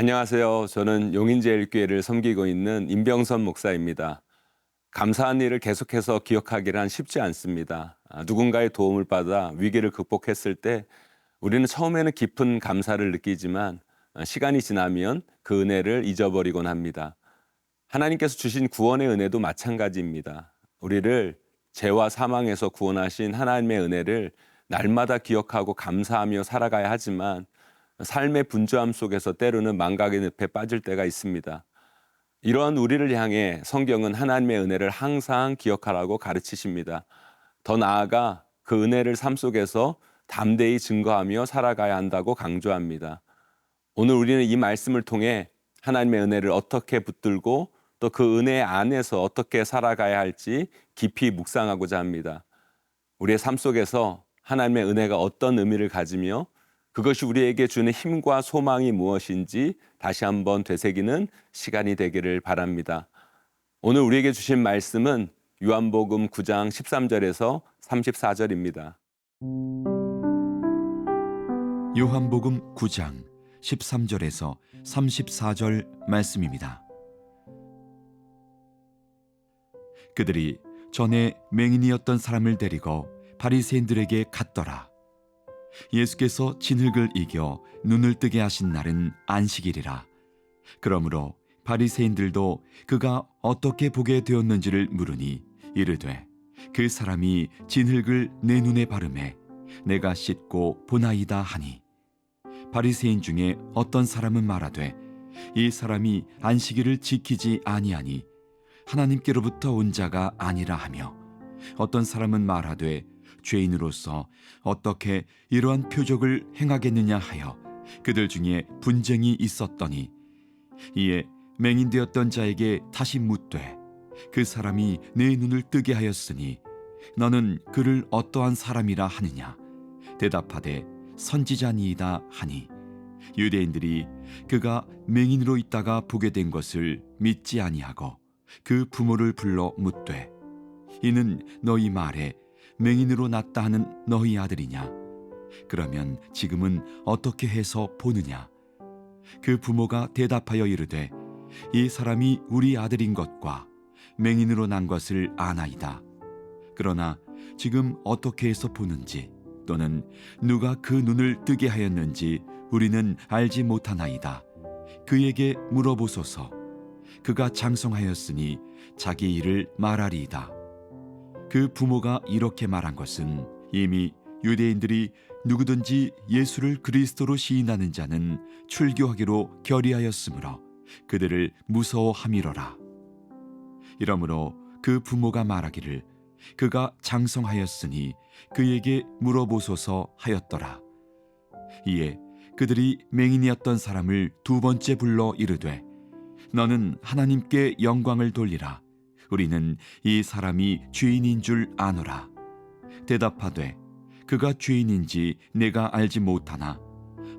안녕하세요. 저는 용인제일교회를 섬기고 있는 임병선 목사입니다. 감사한 일을 계속해서 기억하기란 쉽지 않습니다. 누군가의 도움을 받아 위기를 극복했을 때 우리는 처음에는 깊은 감사를 느끼지만 시간이 지나면 그 은혜를 잊어버리곤 합니다. 하나님께서 주신 구원의 은혜도 마찬가지입니다. 우리를 죄와 사망에서 구원하신 하나님의 은혜를 날마다 기억하고 감사하며 살아가야 하지만 삶의 분주함 속에서 때로는 망각의 늪에 빠질 때가 있습니다. 이러한 우리를 향해 성경은 하나님의 은혜를 항상 기억하라고 가르치십니다. 더 나아가 그 은혜를 삶 속에서 담대히 증거하며 살아가야 한다고 강조합니다. 오늘 우리는 이 말씀을 통해 하나님의 은혜를 어떻게 붙들고 또 그 은혜 안에서 어떻게 살아가야 할지 깊이 묵상하고자 합니다. 우리의 삶 속에서 하나님의 은혜가 어떤 의미를 가지며 그것이 우리에게 주는 힘과 소망이 무엇인지 다시 한번 되새기는 시간이 되기를 바랍니다. 오늘 우리에게 주신 말씀은 요한복음 9장 13절에서 34절입니다. 요한복음 9장 13절에서 34절 말씀입니다. 그들이 전에 맹인이었던 사람을 데리고 바리새인들에게 갔더라. 예수께서 진흙을 이겨 눈을 뜨게 하신 날은 안식일이라. 그러므로 바리새인들도 그가 어떻게 보게 되었는지를 물으니 이르되 그 사람이 진흙을 내 눈에 바르매 내가 씻고 보나이다 하니, 바리새인 중에 어떤 사람은 말하되 이 사람이 안식일을 지키지 아니하니 하나님께로부터 온 자가 아니라 하며, 어떤 사람은 말하되 죄인으로서 어떻게 이러한 표적을 행하겠느냐 하여 그들 중에 분쟁이 있었더니, 이에 맹인되었던 자에게 다시 묻되 그 사람이 내 눈을 뜨게 하였으니 너는 그를 어떠한 사람이라 하느냐. 대답하되 선지자니이다 하니, 유대인들이 그가 맹인으로 있다가 보게 된 것을 믿지 아니하고 그 부모를 불러 묻되 이는 너희 말에 맹인으로 났다 하는 너희 아들이냐? 그러면 지금은 어떻게 해서 보느냐? 그 부모가 대답하여 이르되 이 사람이 우리 아들인 것과 맹인으로 난 것을 아나이다. 그러나 지금 어떻게 해서 보는지 또는 누가 그 눈을 뜨게 하였는지 우리는 알지 못하나이다. 그에게 물어보소서. 그가 장성하였으니 자기 일을 말하리이다. 그 부모가 이렇게 말한 것은 이미 유대인들이 누구든지 예수를 그리스도로 시인하는 자는 출교하기로 결의하였으므로 그들을 무서워함이로라. 이러므로 그 부모가 말하기를 그가 장성하였으니 그에게 물어보소서 하였더라. 이에 그들이 맹인이었던 사람을 두 번째 불러 이르되 너는 하나님께 영광을 돌리라. 우리는 이 사람이 죄인인 줄 아노라. 대답하되 그가 죄인인지 내가 알지 못하나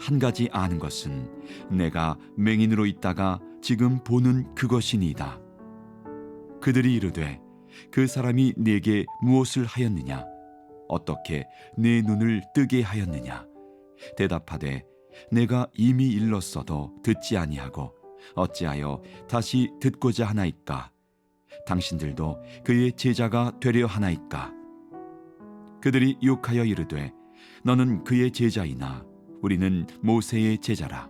한 가지 아는 것은 내가 맹인으로 있다가 지금 보는 그것이니이다. 그들이 이르되 그 사람이 네게 무엇을 하였느냐? 어떻게 내 눈을 뜨게 하였느냐? 대답하되 내가 이미 일렀어도 듣지 아니하고 어찌하여 다시 듣고자 하나이까? 당신들도 그의 제자가 되려 하나이까? 그들이 욕하여 이르되 너는 그의 제자이나 우리는 모세의 제자라.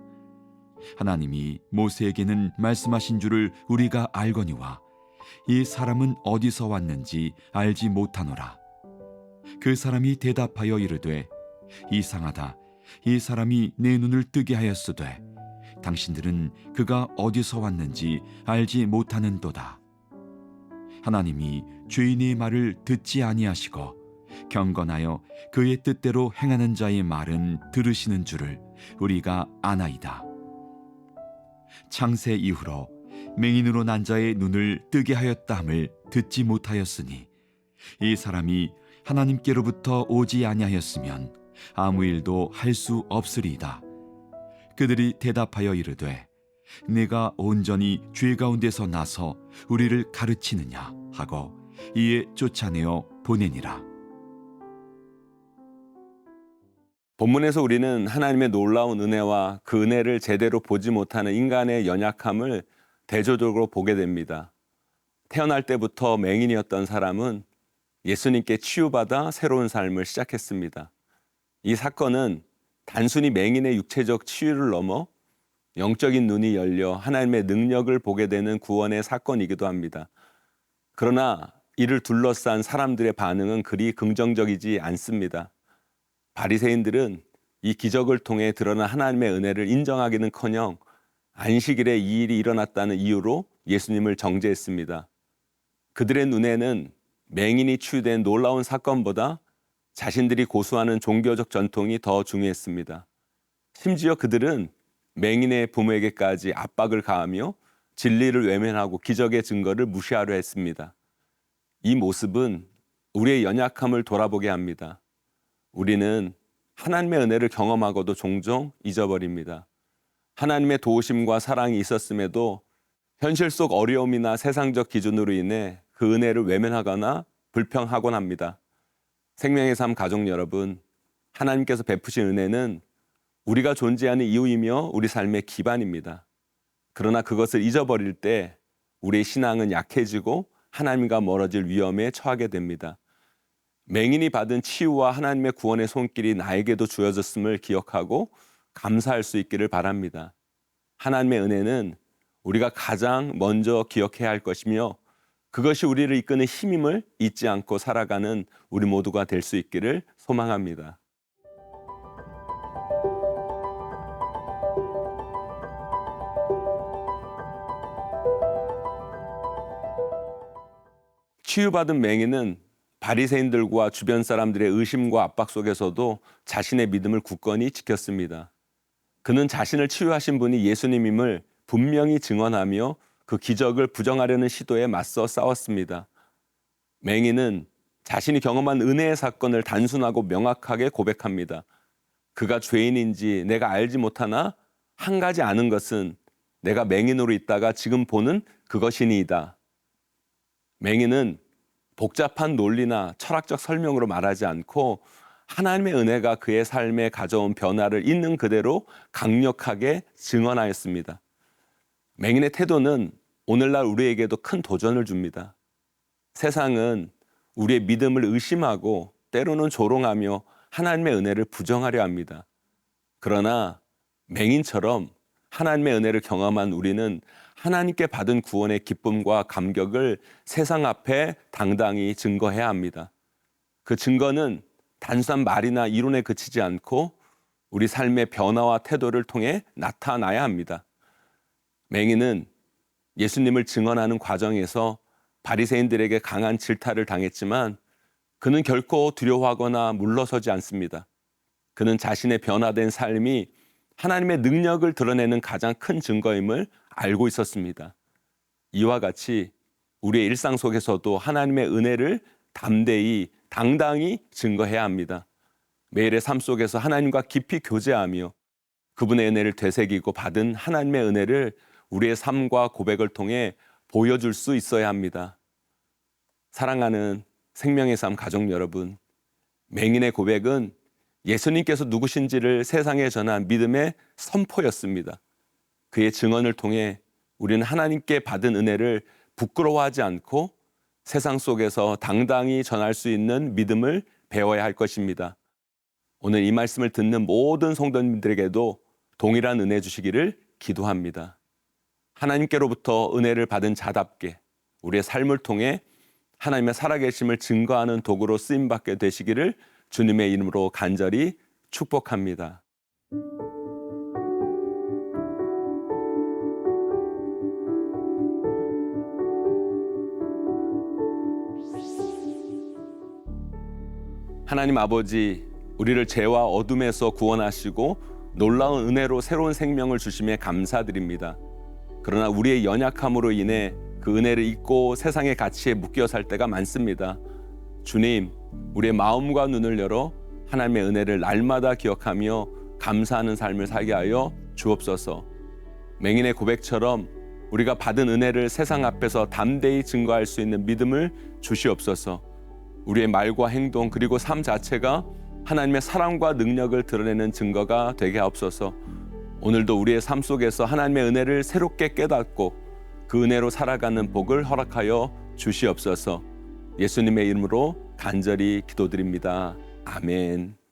하나님이 모세에게는 말씀하신 줄을 우리가 알거니와 이 사람은 어디서 왔는지 알지 못하노라. 그 사람이 대답하여 이르되 이상하다. 이 사람이 내 눈을 뜨게 하였으되 당신들은 그가 어디서 왔는지 알지 못하는도다. 하나님이 죄인의 말을 듣지 아니하시고 경건하여 그의 뜻대로 행하는 자의 말은 들으시는 줄을 우리가 아나이다. 창세 이후로 맹인으로 난 자의 눈을 뜨게 하였다함을 듣지 못하였으니 이 사람이 하나님께로부터 오지 아니하였으면 아무 일도 할 수 없으리이다. 그들이 대답하여 이르되 네가 온전히 죄 가운데서 나서 우리를 가르치느냐 하고 이에 쫓아내어 보내니라. 본문에서 우리는 하나님의 놀라운 은혜와 그 은혜를 제대로 보지 못하는 인간의 연약함을 대조적으로 보게 됩니다. 태어날 때부터 맹인이었던 사람은 예수님께 치유받아 새로운 삶을 시작했습니다. 이 사건은 단순히 맹인의 육체적 치유를 넘어 영적인 눈이 열려 하나님의 능력을 보게 되는 구원의 사건이기도 합니다. 그러나 이를 둘러싼 사람들의 반응은 그리 긍정적이지 않습니다. 바리새인들은 이 기적을 통해 드러난 하나님의 은혜를 인정하기는커녕 안식일에 이 일이 일어났다는 이유로 예수님을 정죄했습니다. 그들의 눈에는 맹인이 치유된 놀라운 사건보다 자신들이 고수하는 종교적 전통이 더 중요했습니다. 심지어 그들은 맹인의 부모에게까지 압박을 가하며 진리를 외면하고 기적의 증거를 무시하려 했습니다. 이 모습은 우리의 연약함을 돌아보게 합니다. 우리는 하나님의 은혜를 경험하고도 종종 잊어버립니다. 하나님의 도우심과 사랑이 있었음에도 현실 속 어려움이나 세상적 기준으로 인해 그 은혜를 외면하거나 불평하곤 합니다. 생명의 삶 가족 여러분, 하나님께서 베푸신 은혜는 우리가 존재하는 이유이며 우리 삶의 기반입니다. 그러나 그것을 잊어버릴 때 우리의 신앙은 약해지고 하나님과 멀어질 위험에 처하게 됩니다. 맹인이 받은 치유와 하나님의 구원의 손길이 나에게도 주어졌음을 기억하고 감사할 수 있기를 바랍니다. 하나님의 은혜는 우리가 가장 먼저 기억해야 할 것이며 그것이 우리를 이끄는 힘임을 잊지 않고 살아가는 우리 모두가 될 수 있기를 소망합니다. 치유받은 맹인은 바리새인들과 주변 사람들의 의심과 압박 속에서도 자신의 믿음을 굳건히 지켰습니다. 그는 자신을 치유하신 분이 예수님임을 분명히 증언하며 그 기적을 부정하려는 시도에 맞서 싸웠습니다. 맹인은 자신이 경험한 은혜의 사건을 단순하고 명확하게 고백합니다. 그가 죄인인지 내가 알지 못하나 한 가지 아는 것은 내가 맹인으로 있다가 지금 보는 그것이니이다. 맹인은 복잡한 논리나 철학적 설명으로 말하지 않고 하나님의 은혜가 그의 삶에 가져온 변화를 있는 그대로 강력하게 증언하였습니다. 맹인의 태도는 오늘날 우리에게도 큰 도전을 줍니다. 세상은 우리의 믿음을 의심하고 때로는 조롱하며 하나님의 은혜를 부정하려 합니다. 그러나 맹인처럼 하나님의 은혜를 경험한 우리는 하나님께 받은 구원의 기쁨과 감격을 세상 앞에 당당히 증거해야 합니다. 그 증거는 단순한 말이나 이론에 그치지 않고 우리 삶의 변화와 태도를 통해 나타나야 합니다. 맹인은 예수님을 증언하는 과정에서 바리새인들에게 강한 질타를 당했지만 그는 결코 두려워하거나 물러서지 않습니다. 그는 자신의 변화된 삶이 하나님의 능력을 드러내는 가장 큰 증거임을 알고 있었습니다. 이와 같이 우리의 일상 속에서도 하나님의 은혜를 담대히 당당히 증거해야 합니다. 매일의 삶 속에서 하나님과 깊이 교제하며 그분의 은혜를 되새기고 받은 하나님의 은혜를 우리의 삶과 고백을 통해 보여줄 수 있어야 합니다. 사랑하는 생명의 삶 가족 여러분, 맹인의 고백은 예수님께서 누구신지를 세상에 전한 믿음의 선포였습니다. 그의 증언을 통해 우리는 하나님께 받은 은혜를 부끄러워하지 않고 세상 속에서 당당히 전할 수 있는 믿음을 배워야 할 것입니다. 오늘 이 말씀을 듣는 모든 성도님들에게도 동일한 은혜 주시기를 기도합니다. 하나님께로부터 은혜를 받은 자답게 우리의 삶을 통해 하나님의 살아계심을 증거하는 도구로 쓰임받게 되시기를 주님의 이름으로 간절히 축복합니다. 하나님 아버지, 우리를 죄와 어둠에서 구원하시고 놀라운 은혜로 새로운 생명을 주심에 감사드립니다. 그러나 우리의 연약함으로 인해 그 은혜를 잊고 세상의 가치에 묶여 살 때가 많습니다. 주님, 우리의 마음과 눈을 열어 하나님의 은혜를 날마다 기억하며 감사하는 삶을 살게 하여 주옵소서. 맹인의 고백처럼 우리가 받은 은혜를 세상 앞에서 담대히 증거할 수 있는 믿음을 주시옵소서. 우리의 말과 행동 그리고 삶 자체가 하나님의 사랑과 능력을 드러내는 증거가 되게 하옵소서. 오늘도 우리의 삶 속에서 하나님의 은혜를 새롭게 깨닫고 그 은혜로 살아가는 복을 허락하여 주시옵소서. 예수님의 이름으로 간절히 기도드립니다. 아멘.